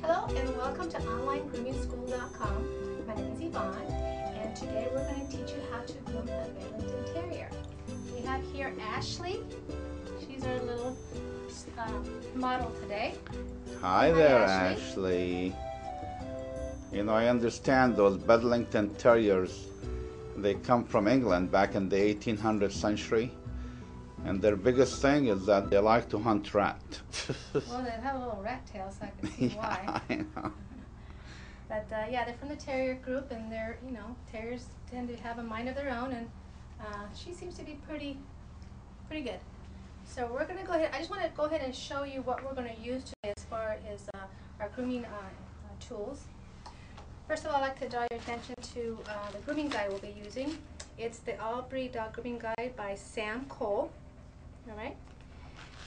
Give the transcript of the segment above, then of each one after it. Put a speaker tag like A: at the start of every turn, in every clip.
A: Hello and welcome to OnlineGroomingSchool.com. My name is Yvonne and today we're going to teach you how to groom a Bedlington Terrier. We have here Ashley. She's our little model today.
B: Hi there, Ashley. You know, I understand those Bedlington Terriers, they come from England back in the 1800th century. And their biggest thing is that they like to hunt rat.
A: Well, they have a little rat tail, so I can see why.
B: I know.
A: But yeah, they're from the terrier group, and they're, terriers tend to have a mind of their own, and she seems to be pretty good. So we're going to go ahead. I just want to go ahead and show you what we're going to use today as far as our grooming tools. First of all, I'd like to draw your attention to the grooming guide we'll be using. It's the All-Breed Dog Grooming Guide by Sam Cole. All right,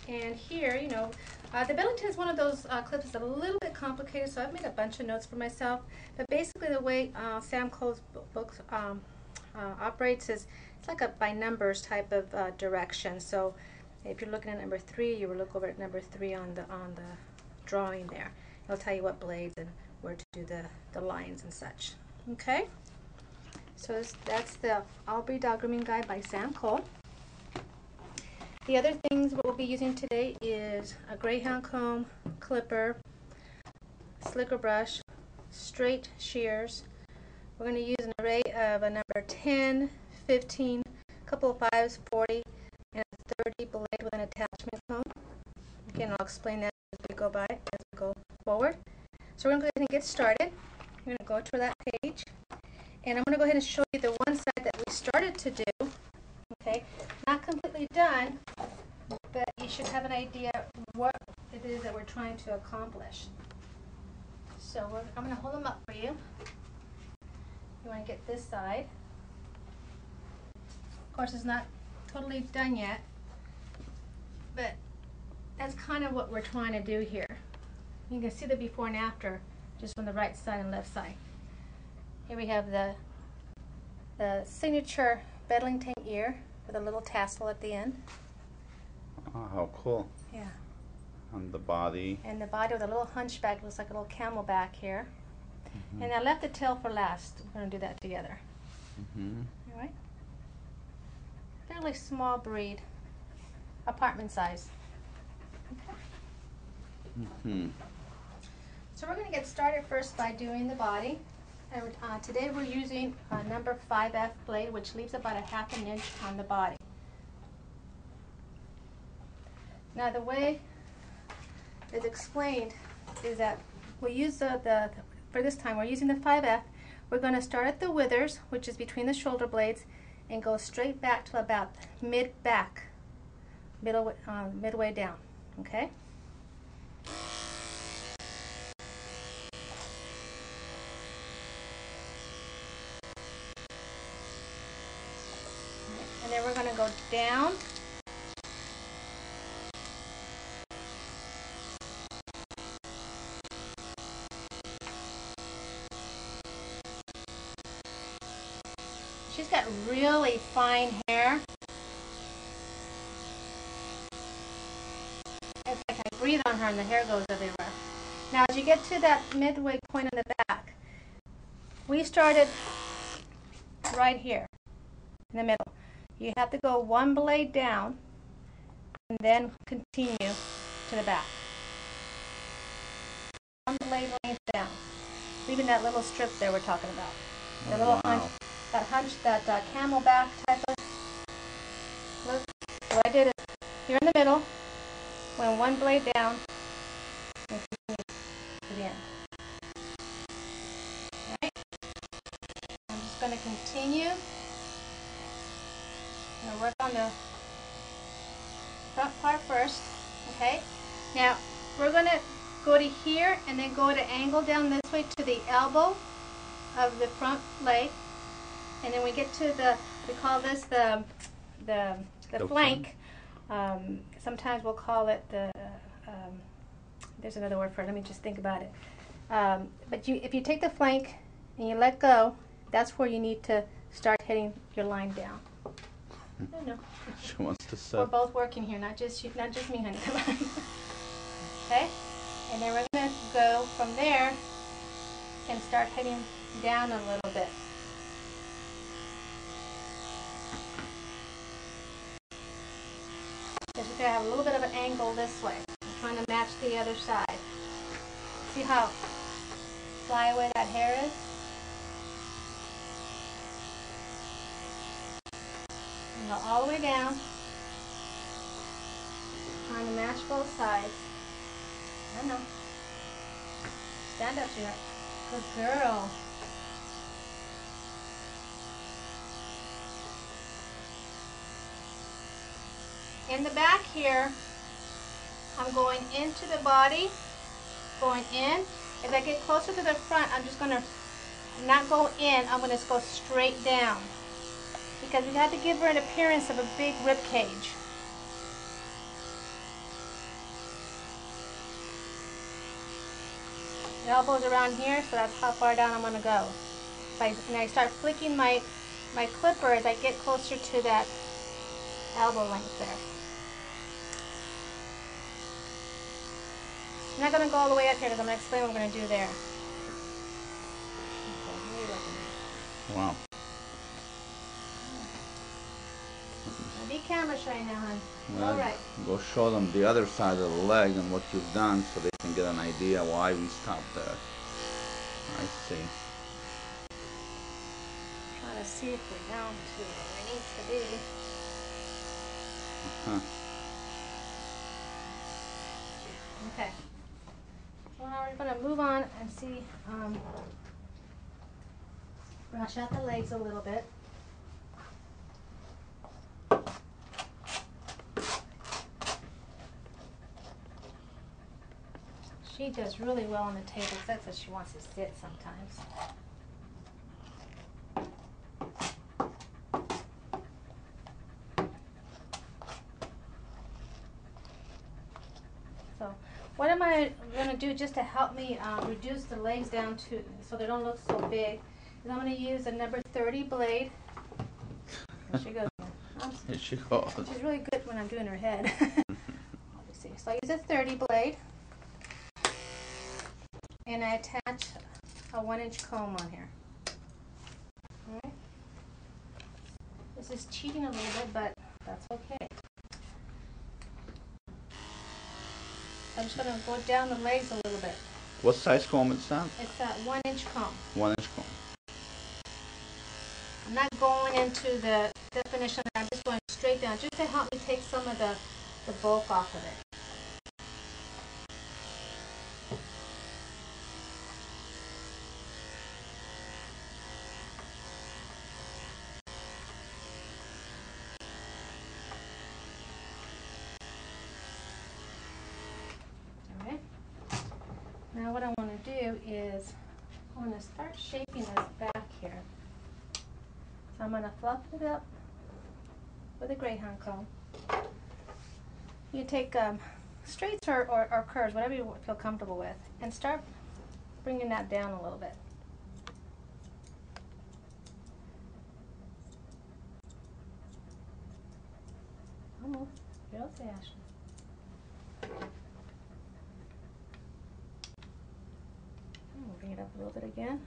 A: and here, the Bedlington is one of those clips that's a little bit complicated, so I've made a bunch of notes for myself. But basically, the way Sam Cole's book operates is it's like a by numbers type of direction. So if you're looking at number 3, you will look over at number 3 on the drawing there. It'll tell you what blades and where to do the lines and such. Okay, so that's the All-Breed Dog Grooming Guide by Sam Cole. The other things we'll be using today is a greyhound comb, clipper, slicker brush, straight shears. We're going to use an array of a number 10, 15, a couple of 5s, 40, and a 30 blade with an attachment comb. Again, I'll explain that as we go forward. So we're going to go ahead and get started. I'm going to go to that page, and I'm going to go ahead and show you the one side that we started to do. Okay, not completely done, but you should have an idea what it is that we're trying to accomplish. So I'm going to hold them up for you. You want to get this side. Of course, it's not totally done yet, but that's kind of what we're trying to do here. You can see the before and after just on the right side and left side. Here we have the signature Bedlington ear with a little tassel at the end.
B: Oh, how cool.
A: Yeah.
B: And the body.
A: And the body with a little hunchback, looks like a little camelback here. Mm-hmm. And I left the tail for last. We're going to do that together.
B: Mm-hmm.
A: All right. Fairly small breed, apartment size. Okay.
B: Mm-hmm.
A: So we're going to get started first by doing the body. And today we're using a number 5F blade, which leaves about a ½ an inch on the body. Now the way it's explained is that we use for this time we're using the 5F. We're going to start at the withers, which is between the shoulder blades, and go straight back to about mid-back, midway down. Okay. And then we're going to go down. She's got really fine hair. It's like I breathe on her and the hair goes everywhere. Now as you get to that midway point in the back, we started right here in the middle. You have to go one blade down and then continue to the back. One blade length down, leaving that little strip there we're talking about. The little hunch, that camelback type of look. So what I did is, here in the middle, went one blade down and continue to the end. Alright? I'm just going to continue. I'm going to work on the front part first, okay? Now, we're going to go to here and then go to angle down this way to the elbow of the front leg. And then we get to we call this the flank. Sometimes we'll call it there's another word for it, let me just think about it. But if you take the flank and you let go, that's where you need to start hitting your line down. I know.
B: She wants to sit.
A: We're both working here, not just me, honey. Come on. Okay? And then we're going to go from there and start heading down a little bit. Because we're going to have a little bit of an angle this way. I'm trying to match the other side. See how flyaway that hair is? And go all the way down. Trying to match both sides. I know. Stand up, sweetheart. Good girl. In the back here, I'm going into the body, going in. As I get closer to the front, I'm just going to not go in, I'm going to go straight down. Because we have to give her an appearance of a big rib cage. The elbow's around here, so that's how far down I'm going to go. And I start flicking my clipper as I get closer to that elbow length there. I'm not going to go all the way up here because I'm going to explain what we're going to do there. Okay, what are you looking at?
B: Wow.
A: Now be camera shy now, hon.
B: Well,
A: All right.
B: go show them the other side of the leg and what you've done so they can get an idea why we stopped there. I see.
A: Trying to see if we're down to where we need to be. Okay. So now we're going to move on and see, brush out the legs a little bit. She does really well on the table, except that she wants to sit sometimes. So, what am I going to do just to help me reduce the legs down to so they don't look so big? Is I'm going to use a number 30 blade. There she goes.
B: Here she goes.
A: She's really good when I'm doing her head. Obviously. So I use a 30 blade. And I attach a 1-inch comb on here. Alright. This is cheating a little bit, but that's okay. I'm just going to go down the legs a little bit.
B: What size comb is that?
A: It's a 1-inch comb.
B: 1-inch comb.
A: I'm not going into the definition, I'm just going straight down, just to help me take some of the bulk off of it. Now what I want to do is I want to start shaping this back here. So I'm going to fluff it up with a Greyhound comb. You take straights or curves, whatever you feel comfortable with, and start bringing that down a little bit. Almost. You'll say, Ashley. We'll bring it up a little bit again.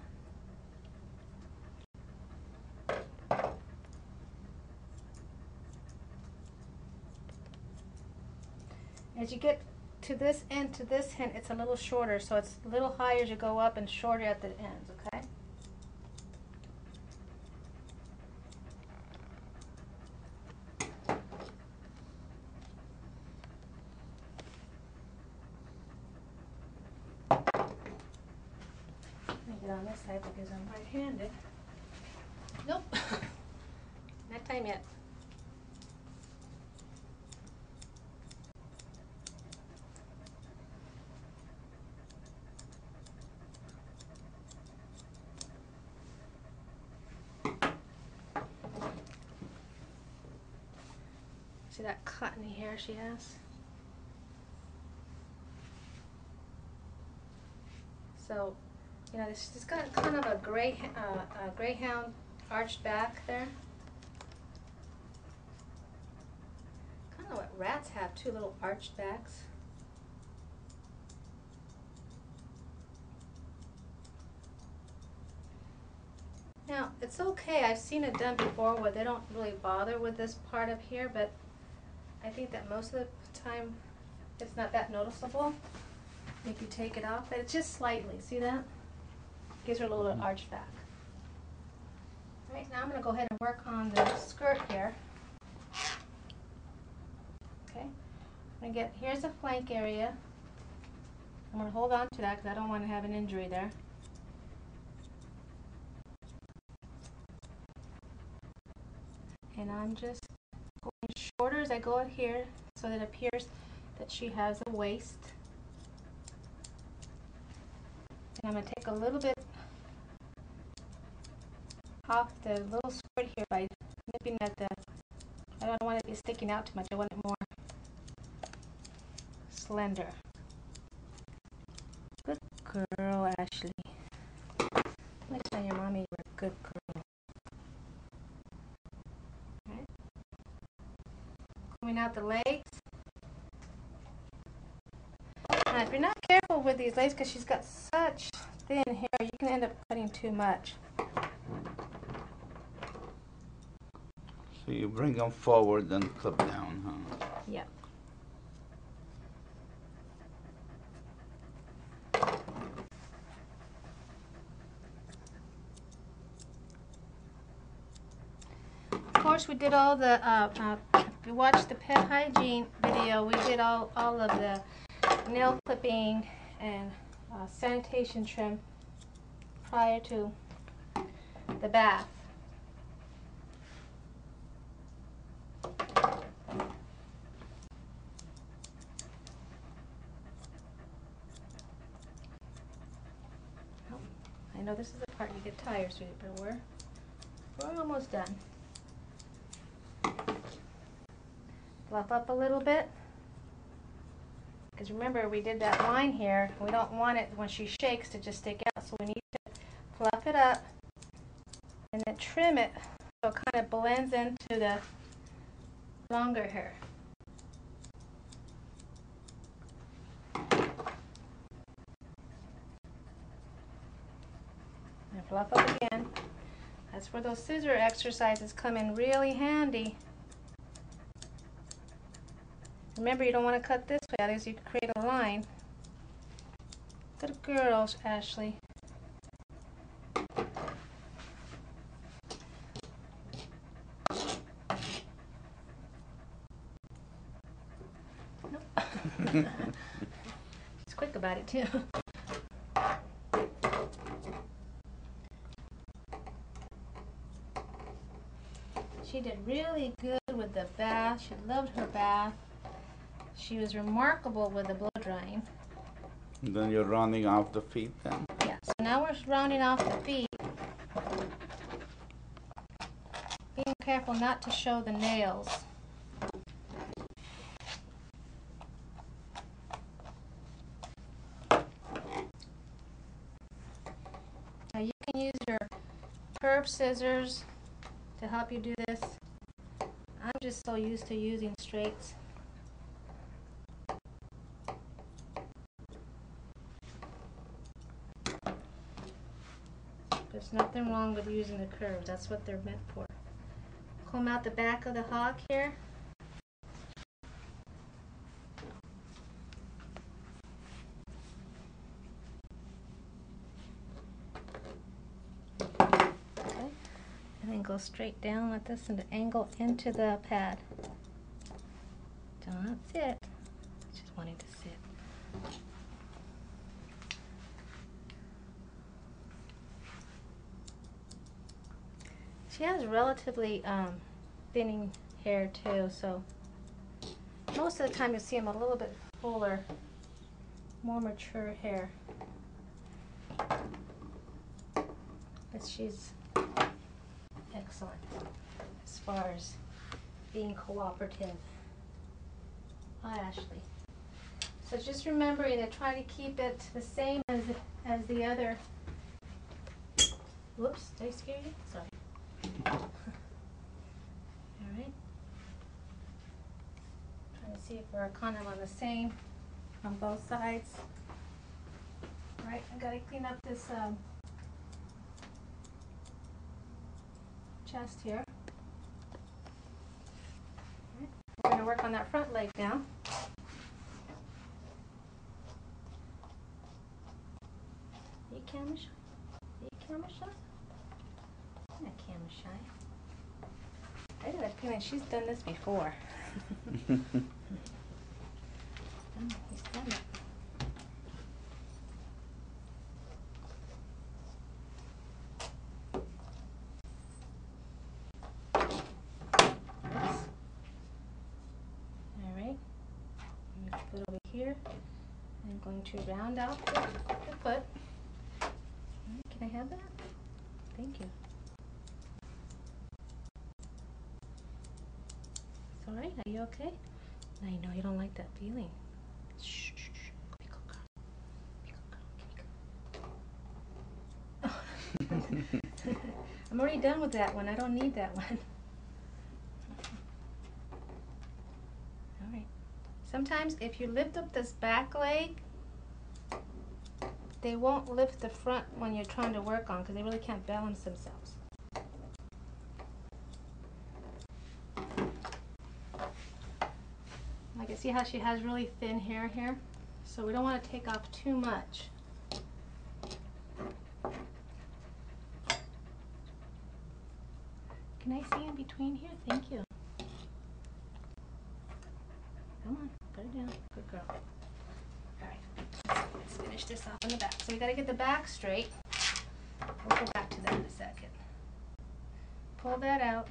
A: As you get to this end to this end, it's a little shorter, so it's a little higher as you go up and shorter at the ends, okay? Get on this side because I'm right-handed. Nope. Not time yet. See that cottony hair she has? So, you know, she's got kind of a greyhound arched back there. Kind of what rats have, too, little arched backs. it's okay. I've seen it done before where they don't really bother with this part up here, but I think that most of the time it's not that noticeable if you take it off, but it's just slightly. See that? Gives her a little bit arch back. All right, now I'm going to go ahead and work on the skirt here. Okay, I'm going to get, here's the flank area. I'm going to hold on to that because I don't want to have an injury there. And I'm just going shorter as I go out here so that it appears that she has a waist. And I'm going to take a little bit off the little skirt here by nipping at the, I don't want it to be sticking out too much, I want it more slender. Good girl, Ashley. Let me tell your mommy you're a good girl. Right. Combing out the legs. Now if you're not careful with these legs, because she's got such thin hair, you can end up cutting too much.
B: So you bring them forward and clip down, huh?
A: Yep. Of course, we did all the, if you watched the pet hygiene video, we did all of the nail clipping and sanitation trim prior to the bath. I know this is the part you get tired, sweetie, but we're almost done. Fluff up a little bit. Because remember, we did that line here. We don't want it when she shakes to just stick out, so we need to fluff it up and then trim it so it kind of blends into the longer hair. And fluff up again. That's where those scissor exercises come in really handy. Remember, you don't want to cut this way, otherwise you create a line. Good girl, Ashley. She's quick about it too. She did really good with the bath. She loved her bath. She was remarkable with the blow drying.
B: And then you're rounding off the feet then?
A: Yeah, so now we're rounding off the feet. Being careful not to show the nails. Now you can use your curved scissors to help you do this. I'm just so used to using straights. There's nothing wrong with using the curves. That's what they're meant for. Comb out the back of the hog here. Okay. And then go straight down like this and angle into the pad. Don't sit. Just wanting to sit. She has relatively thinning hair too, so most of the time you'll see them a little bit fuller, more mature hair. But she's excellent as far as being cooperative. Hi, Ashley. So just remembering to try to keep it the same as the other. Whoops, did I scare you? Sorry. Alright. Trying to see if we're kind of on the same on both sides. Alright, I gotta clean up this chest here. Right. We're going to work on that front leg now. Are you camera shy? Are you camera shy? I'm not camera shy. I got a feeling she's done this before. He's done it. Over here. I'm going to round out the foot. Can I have that? Thank you. It's alright, are you okay? I know you don't like that feeling. Shh, shh, shh. Be good girl. Be good girl. I'm already done with that one. I don't need that one. Alright. Sometimes if you lift up this back leg, they won't lift the front when you're trying to work on because they really can't balance themselves. Like I see how she has really thin hair here, so we don't want to take off too much. Can I see in between here? Thank you. Come on, put it down. Good girl. Alright, let's finish this off on the back. So we got to get the back straight. We'll go back to that in a second. Pull that out.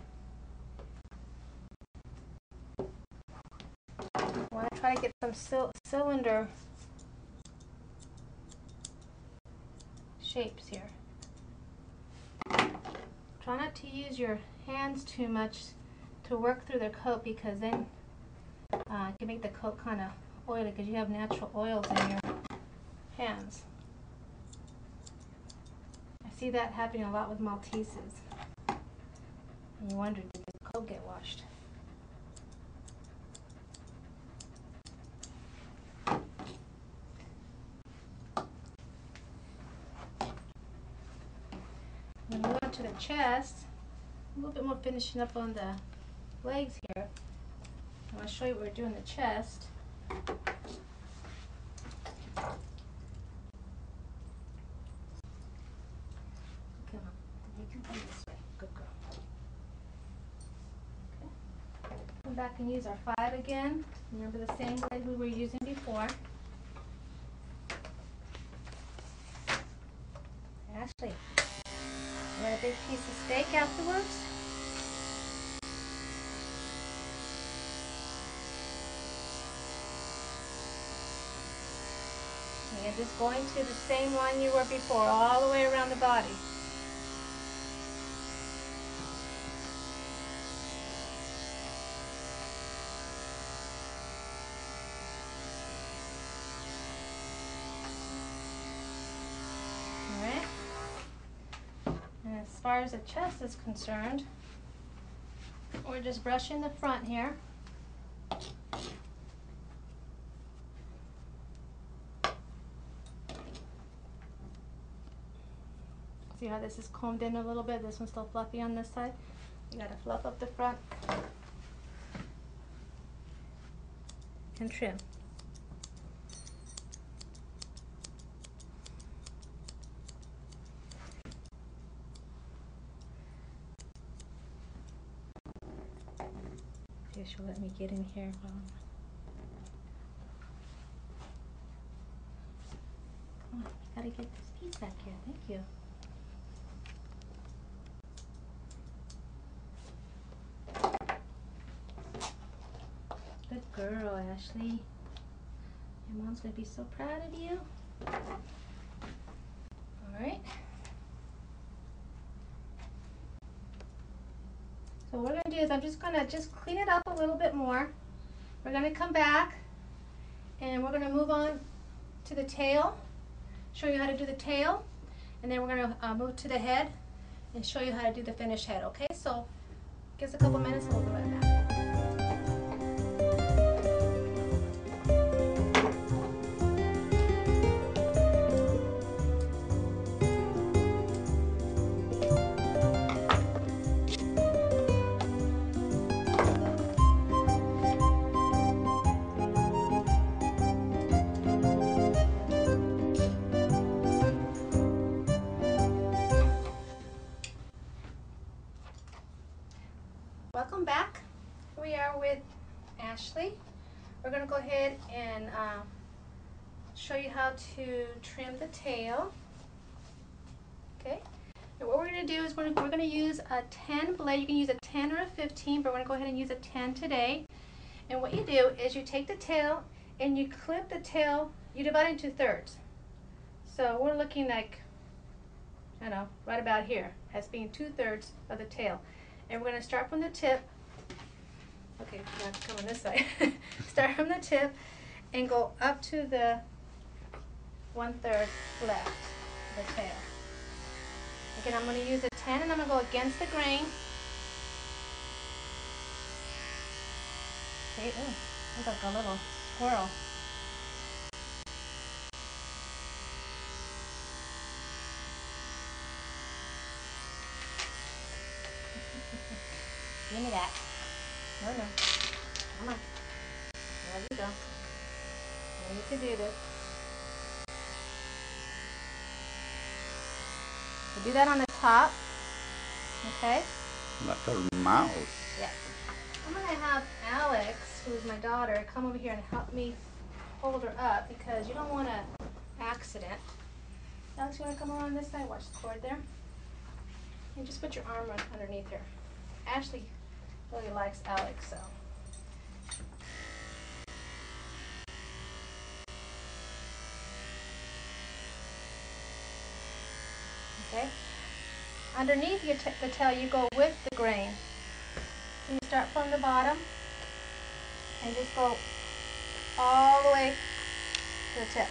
A: I want to try to get some cylinder shapes here. Try not to use your hands too much to work through the coat because then it can make the coat kind of oily because you have natural oils in your hands. I see that happening a lot with Malteses. And you wonder, did the coat get washed? We're going to move on to the chest. A little bit more finishing up on the legs here. I want to show you what we're doing the chest. Come on, you can come this way. Good girl. Okay. Come back and use our 5 again. Remember the same leg we were using before. Ashley, you want a big piece of steak afterwards? And just going to the same line you were before, all the way around the body. Alright. And as far as the chest is concerned, we're just brushing the front here. See how this is combed in a little bit? This one's still fluffy on this side. You gotta fluff up the front and trim. See if she'll let me get in here. Come on, gotta get this piece back here. Thank you. Good girl, Ashley. Your mom's gonna be so proud of you. Alright. So what we're gonna do is I'm just gonna clean it up a little bit more. We're gonna come back and we're gonna move on to the tail, show you how to do the tail, and then we're gonna move to the head and show you how to do the finished head, okay? So give us a couple minutes and we'll be right back. welcome back. Here we are with Ashley. We're going to go ahead and show you how to trim the tail. Okay. And what we're going to do is we're going to use a 10 blade. You can use a 10 or a 15, but we're going to go ahead and use a 10 today. And what you do is you take the tail and you clip the tail. You divide it into thirds. So we're looking like, I don't know, right about here as being 2/3 of the tail. And we're going to start from the tip. Okay, now it's coming this side. Start from the tip and go up to the 1/3 left of the tail. Again, I'm going to use a 10 and I'm going to go against the grain. Okay, ooh, looks like a little squirrel. Give me that. No. Come on. There you go. I need to do this. So do that on the top. Okay?
B: Like a mouse.
A: Yes. I'm going to have Alex, who's my daughter, come over here and help me hold her up because you don't want an accident. Alex, you want to come around this side? Watch the cord there. And just put your arm underneath her. Ashley really likes Alex, so. Okay. Underneath the tail, you go with the grain. So you start from the bottom and just go all the way to the tip.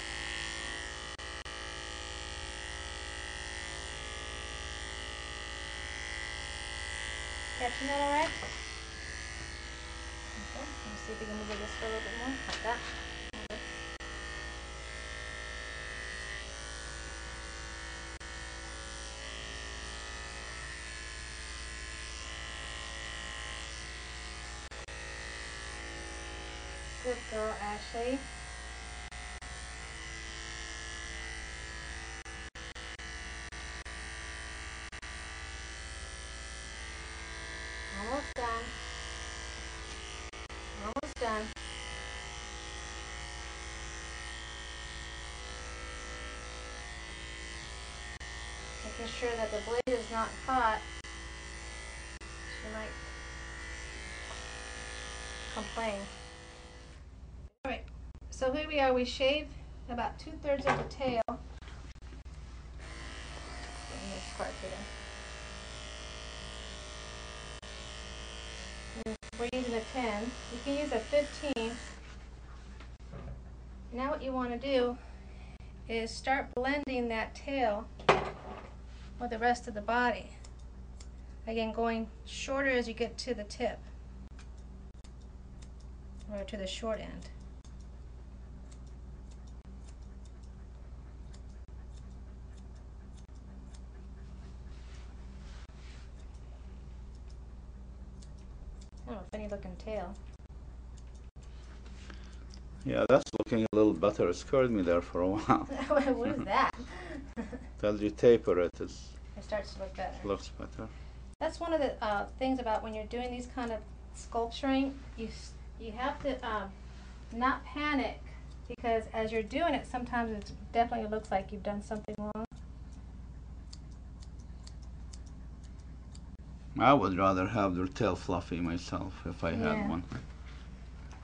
A: Catching that all right? Okay, let me see if we can move this for a little bit more, like that. Good girl, Ashley. Almost done. Almost done. Making sure that the blade is not hot. She might complain. Alright, so here we are. We shave about 2/3 of the tail. Bring this part here. We're using a 10. You can use a 15. Now what you want to do is start blending that tail with the rest of the body. Again, going shorter as you get to the tip, or to the short end. Oh, funny looking tail.
B: Yeah, that's looking a little better. It scared me there for a while.
A: What is that?
B: Tells you taper it. It
A: starts to look better.
B: looks better.
A: That's one of the things about when you're doing these kind of sculpturing. You have to not panic, because as you're doing it, sometimes it definitely looks like you've done something wrong.
B: I would rather have their tail fluffy myself if I
A: Yeah.
B: had one.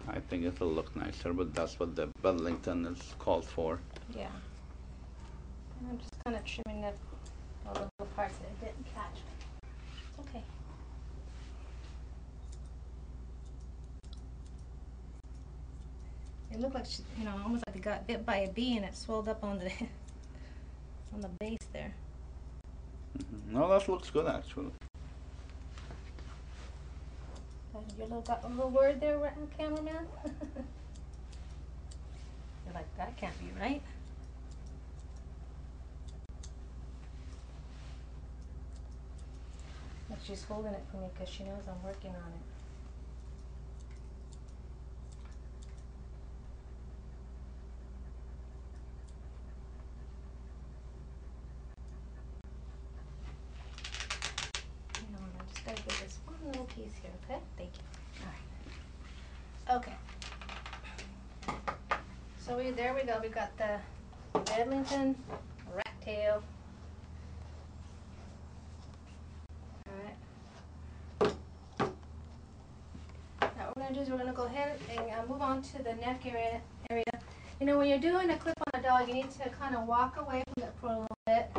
B: I think it'll look nicer, but that's what the Bedlington is called for.
A: Yeah. And I'm just kind of trimming up all the little parts that it didn't catch. Okay. It looked like she, almost like it got bit by a bee and it swelled up on the on the base there.
B: No, that looks good actually.
A: You got a little word there, cameraman? You're like, that can't be right. But she's holding it for me because she knows I'm working on it. I just gotta get this one little piece here, okay? Thank you. All right. Okay. So there we go. We got the Bedlington rat tail. All right. Now what we're gonna do is we're gonna go ahead and move on to the neck area. You know, when you're doing a clip on a dog, you need to kind of walk away from it for a little bit.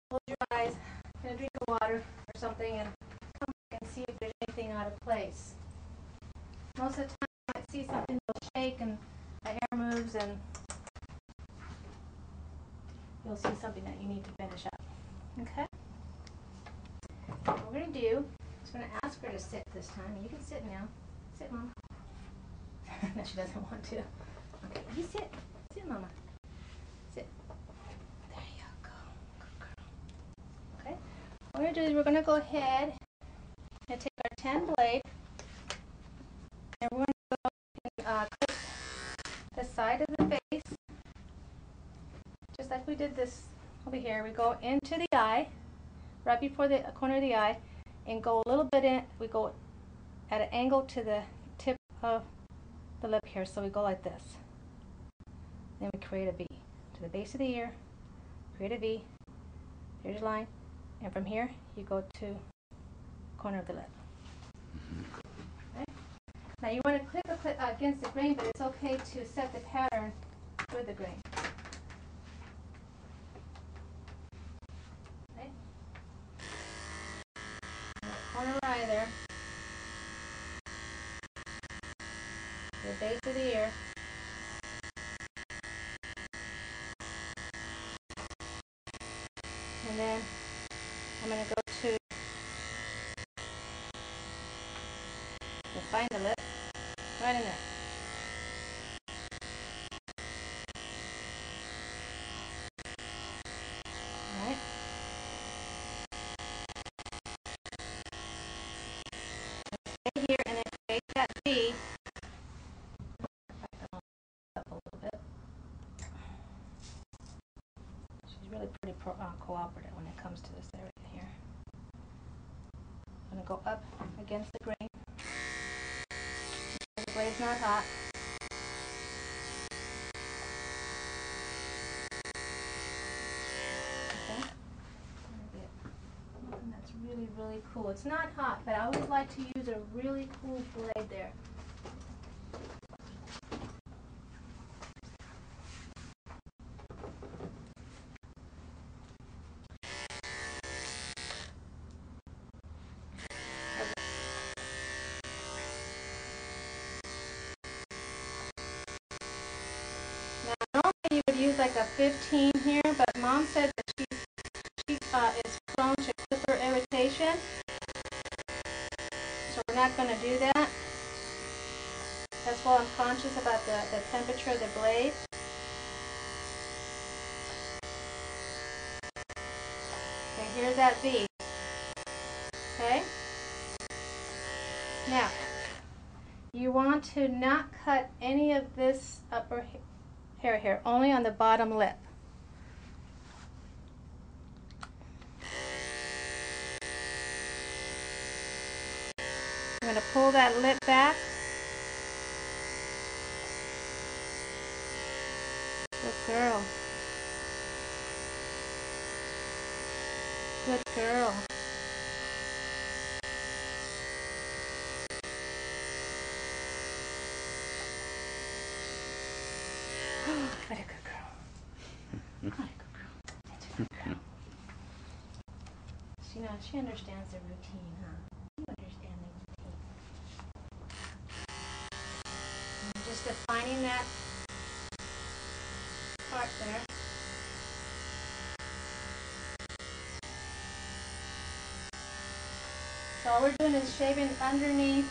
A: Close your eyes, get a drink of water or something, and come back and see if there's anything out of place. Most of the time, you might see something will shake and the hair moves, and you'll see something that you need to finish up. Okay? What we're going to do is we're going to ask her to sit this time. You can sit now. Sit, Mama. No, she doesn't want to. Okay, you sit. Sit, Mama. Sit. There you go. Good girl. Okay? What we're going to do is we're going to go ahead and take our 10 blade, and we're going to go and clip the side of the face, just like we did this over here. We go into the eye, right before the corner of the eye, and go a little bit in. We go at an angle to the tip of the lip here, so we go like this. Then we create a V to the base of the ear, create a V, here's your line, and from here you go to corner of the lip. Okay? Now you want to clip against the grain, but it's okay to set the pattern with the grain. Okay? Corner eye there, the base of the ear. And then I'm going to go to find the lip, right in there. Alright. Stay here and then create that V. Up a little bit. She's really pretty cooperative when it comes to this area here. I'm going to go up against the grain. The blade's not hot. Okay. Something that's really, really cool. It's not hot, but I always like to use a really cool blade there. You would use like a 15 here, but Mom said that she is prone to clipper irritation, so we're not going to do that. That's why I'm conscious about the temperature of the blade. Okay, here's that V. Okay? Now, you want to not cut any of this upper hair here, only on the bottom lip. I'm going to pull that lip back. Good girl. Good girl. What a good girl. What a good girl. That's a good girl. She understands the routine, huh? You understand the routine. And just defining that part there. So all we're doing is shaving underneath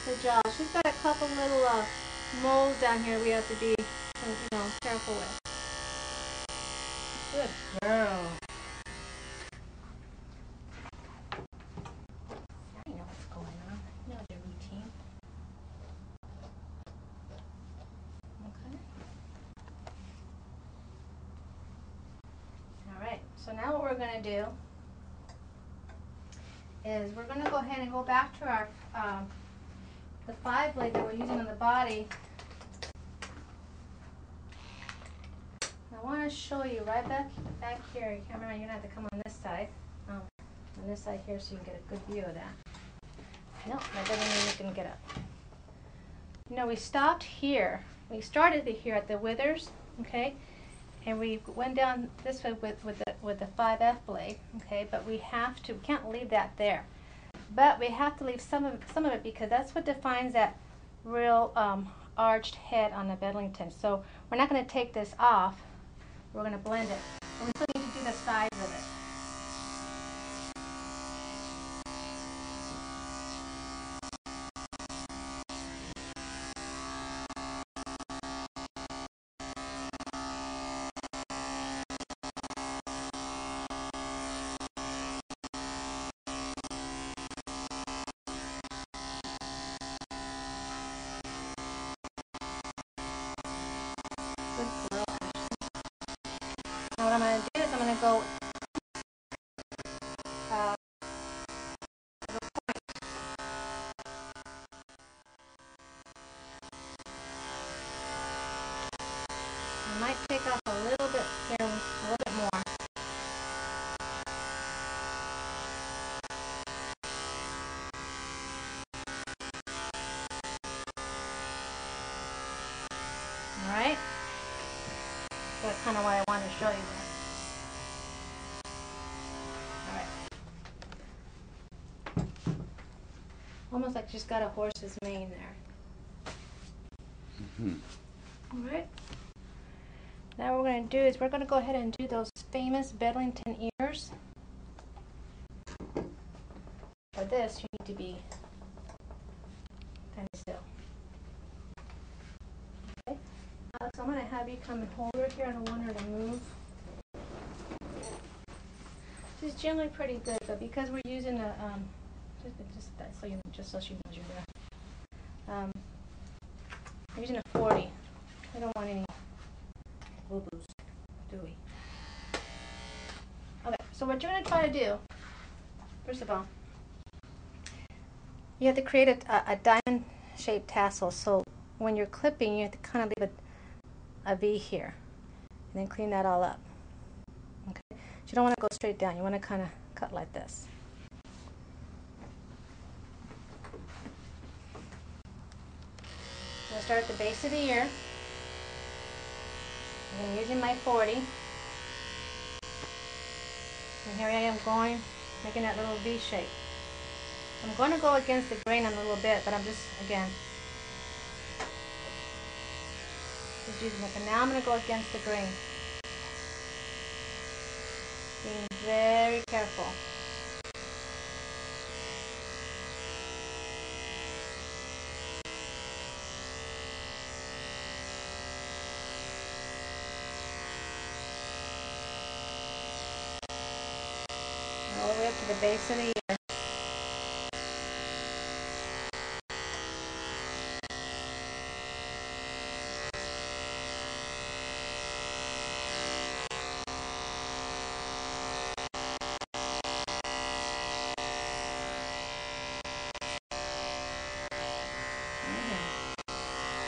A: the jaw. She's got a couple little moles down here we have to be, careful with. Good girl. I know what's going on. You know the routine. Okay. All right. So now what we're going to do is we're going to go ahead and go back to our the 5 blade that we're using on the body. I want to show you right back here. Camera, you're going to have to come on this side. On this side here so you can get a good view of that. No, that doesn't mean you can get up. You know, we stopped here. We started here at the withers, okay? And we went down this way with the 5F blade, okay? But we can't leave that there. But we have to leave some of it because that's what defines that real arched head on the Bedlington. So we're not going to take this off. We're going to blend it. And we still need to do the sides of it. Good girl. Now what I'm going to do is I'm going to go I might take off a little bit here, a little bit more. Alright? So that's kind of why I wanted to show you that. Alright. Almost like she's got a horse's mane there. Alright. Now what we're going to do is we're going to go ahead and do those famous Bedlington ears. For this, you need to be kind of still. Okay. So I'm going to have you come and hold her here. I don't want her to move. She's generally pretty good, but because we're using a just so she knows you're there. We're using a 40. We don't want any boo-boos, do we? Okay, so what you're going to try to do, first of all, you have to create a diamond-shaped tassel. So when you're clipping, you have to kind of leave a V here, and then clean that all up. Okay, so you don't want to go straight down. You want to kind of cut like this. So I start at the base of the ear. I'm using my 40. And here I am going, making that little V shape. I'm going to go against the grain a little bit, but I'm just, again, just using it. But now I'm going to go against the grain. Being very careful. All the way up to the base of the ear.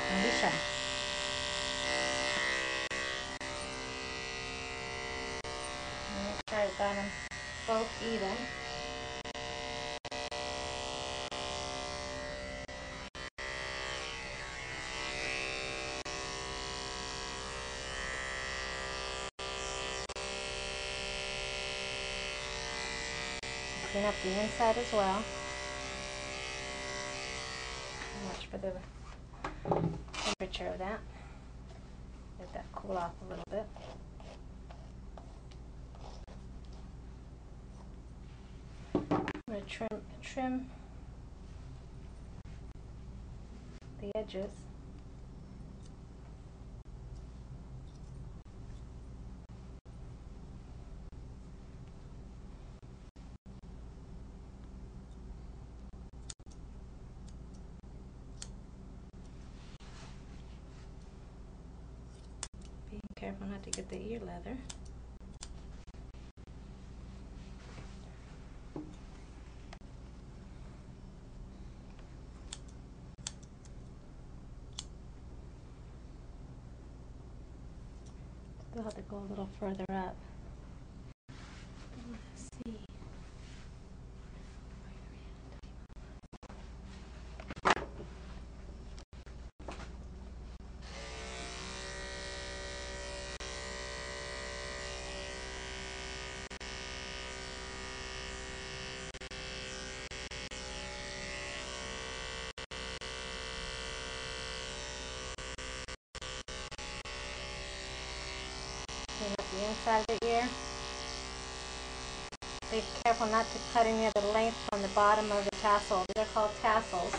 A: Don't be shy. Make sure I've got them both even. Clean up the inside as well. Watch for the temperature of that. Let that cool off a little bit. I'm going to trim the edges. Being careful not to get the ear leather. We'll have to go a little further up. Let's see. Clean up the inside of the ear. Be careful not to cut any of the length from the bottom of the tassel. They're called tassels.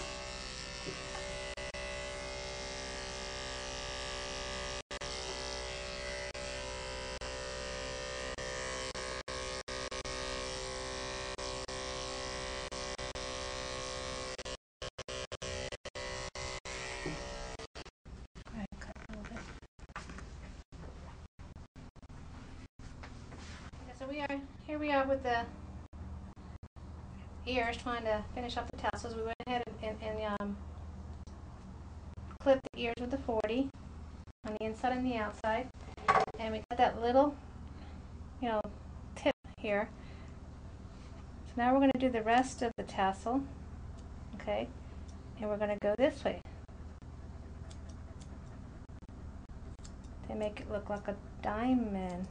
A: So here we are with the ears, trying to finish up the tassels. We went ahead and clipped the ears with the 40 on the inside and the outside, and we got that little, tip here. So now we're going to do the rest of the tassel, okay? And we're going to go this way to make it look like a diamond.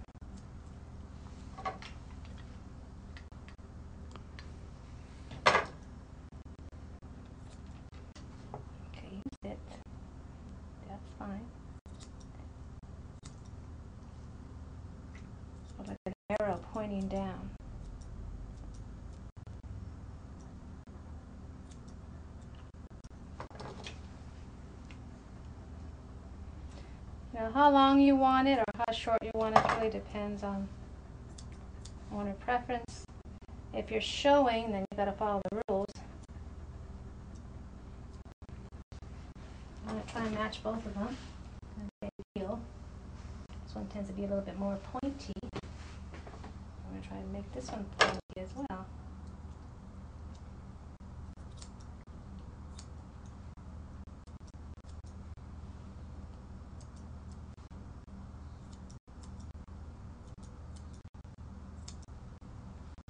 A: Fine. Or like an arrow pointing down. Now, how long you want it or how short you want it really depends on owner preference. If you're showing, then you got to follow the rules. I'm going to try and match both of them. This one tends to be a little bit more pointy. I'm going to try and make this one pointy as well.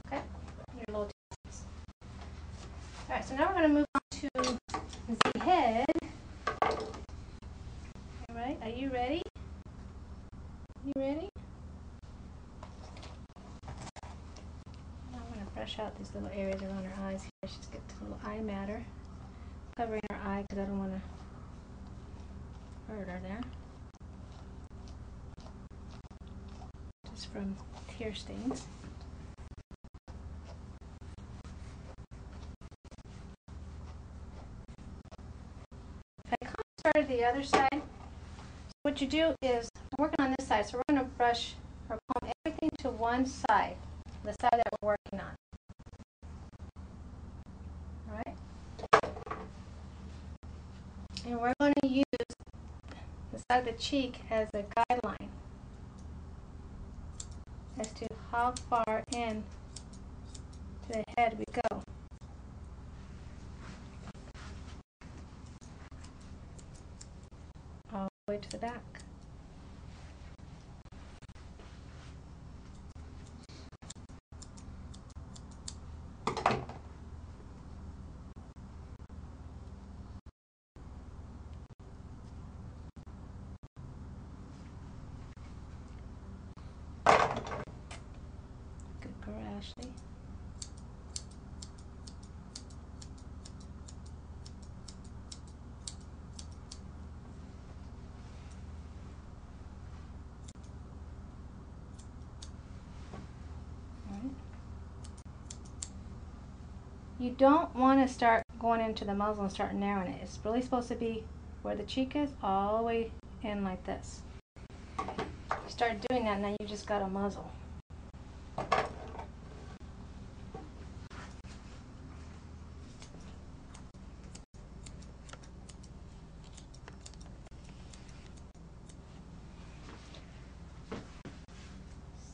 A: Okay, your little tassels. Alright, so now we're going to move on to the head. Alright, are you ready? You ready? Now I'm going to brush out these little areas around her eyes here. She's got a little eye matter covering her eye because I don't want to hurt her there. Just from tear stains. If I kind of started the other side, what you do is, I'm working on this side, so we're going to brush or comb everything to one side, the side that we're working on. Alright? And we're going to use the side of the cheek as a guideline as to how far in to the head we go. All the way to the back. Good girl, Ashley. You don't want to start going into the muzzle and start narrowing it. It's really supposed to be where the cheek is, all the way in like this. You start doing that, and then you just got a muzzle.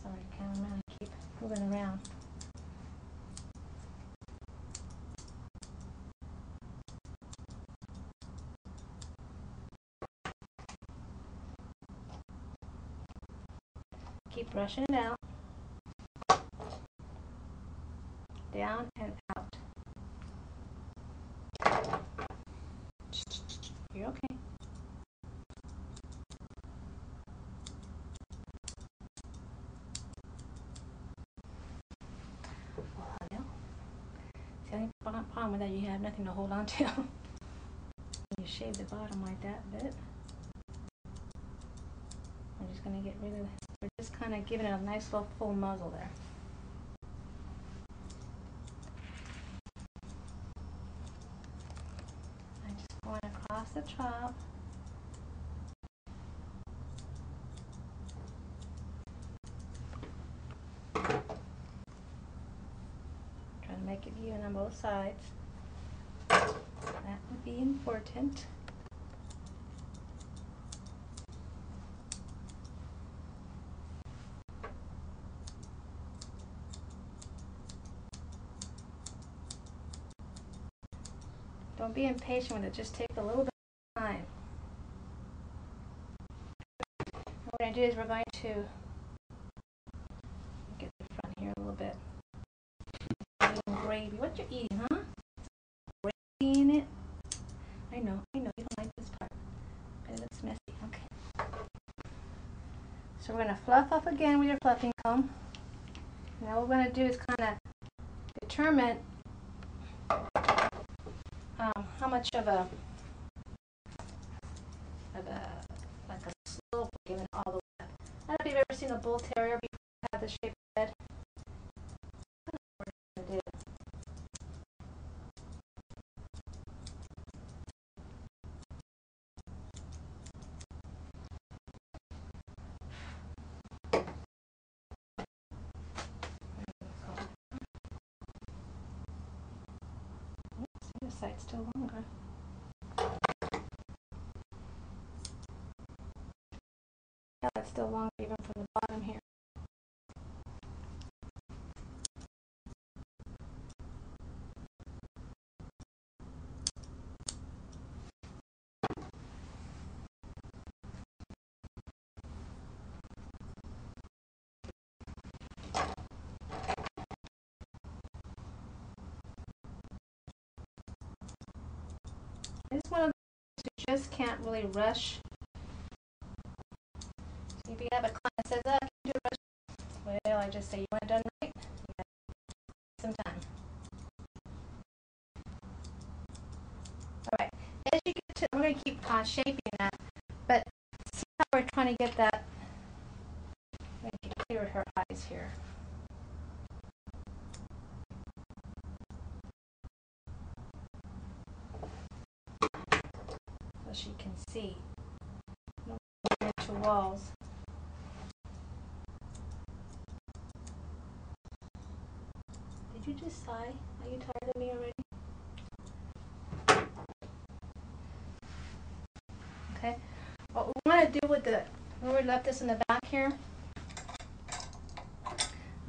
A: Sorry, cameraman, I keep moving around. keep brushing it out. Down and out. You're okay. Well, the only problem with that, you have nothing to hold on to. You shave the bottom like that a bit. We're just going to get rid of it. We're just kind of giving it a nice little full muzzle there. I'm just going across the top. Trying to make it even on both sides. That would be important. Don't be impatient with it, just take a little bit of time. What we're going to do is we're going to get the front here a little bit. Gravy. What you're eating, huh? Gravy in it? I know, you don't like this part. But it looks messy. Okay. So we're going to fluff up again with your fluffing comb. Now what we're going to do is kind of determine how much of a like a slope we're giving all the way up. I don't know if you've ever seen a bull terrier before have the shape of head. I don't know what we're going to do. This side's still longer. Yeah, it's still longer even from the bottom here. It's one of those you just can't really rush. So if you have a client that says, "Oh, I can do a rush," well, I just say, "You want it done right? You got some time." All right. As you get to, we're going to keep shaping that, but see how we're trying to get that. I'm going to clear her eyes here. So she can see. Don't go into walls. Did you just sigh? Are you tired of me already? Okay. What we want to do with the, when we left this in the back here,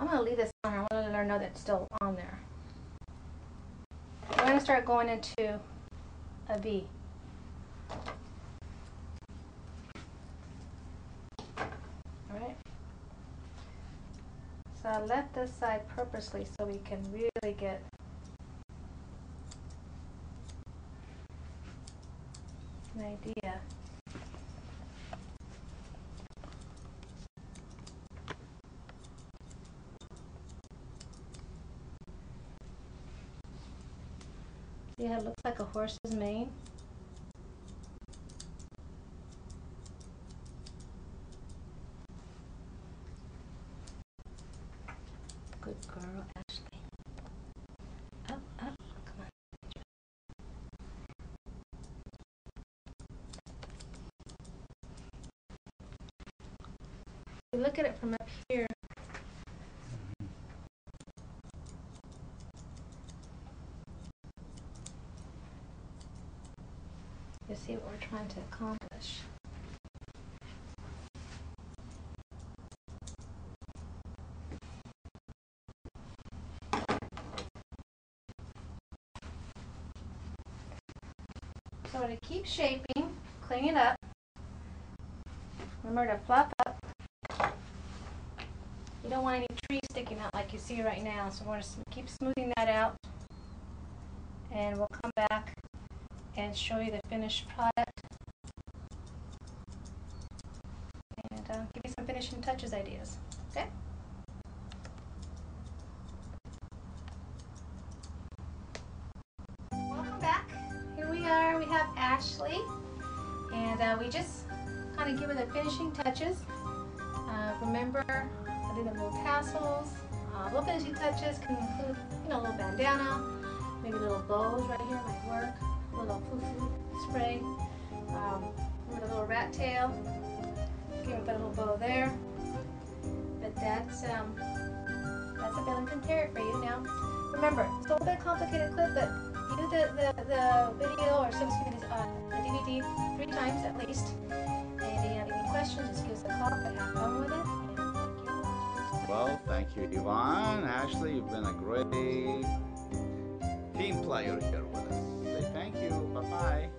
A: I'm going to leave this on her. I want to let her know that it's still on there. We're going to start going into a V. Alright? So I left this side purposely so we can really get an idea. See how it looks like a horse's mane? Good girl, Ashley. Up, up, come on. You look at it from up here. You see what we're trying to accomplish. So to keep shaping, clean it up. Remember to fluff up. don't want any trees sticking out like you see right now, so we're going to keep smoothing that out, and we'll come back and show you the finished product, and give you some finishing touches ideas. Okay? Welcome back. Here we are. We have Ashley, and we just kind of give her the finishing touches. Remember, I did the little tassels. Little finishing touches can include, a little bandana, maybe little bows right here might work, a little foo-foo spray, with a little rat tail. Okay, we've got a little bow there. But that's a Bedlington Terrier for you. Now, remember, it's a little bit complicated clip, but view the video or the DVD 3 times at least. And if you have any questions, just give us a call, but have fun with it.
B: Well, thank you, Yvonne. Ashley, you've been a great team player here with us. Say thank you. Bye-bye.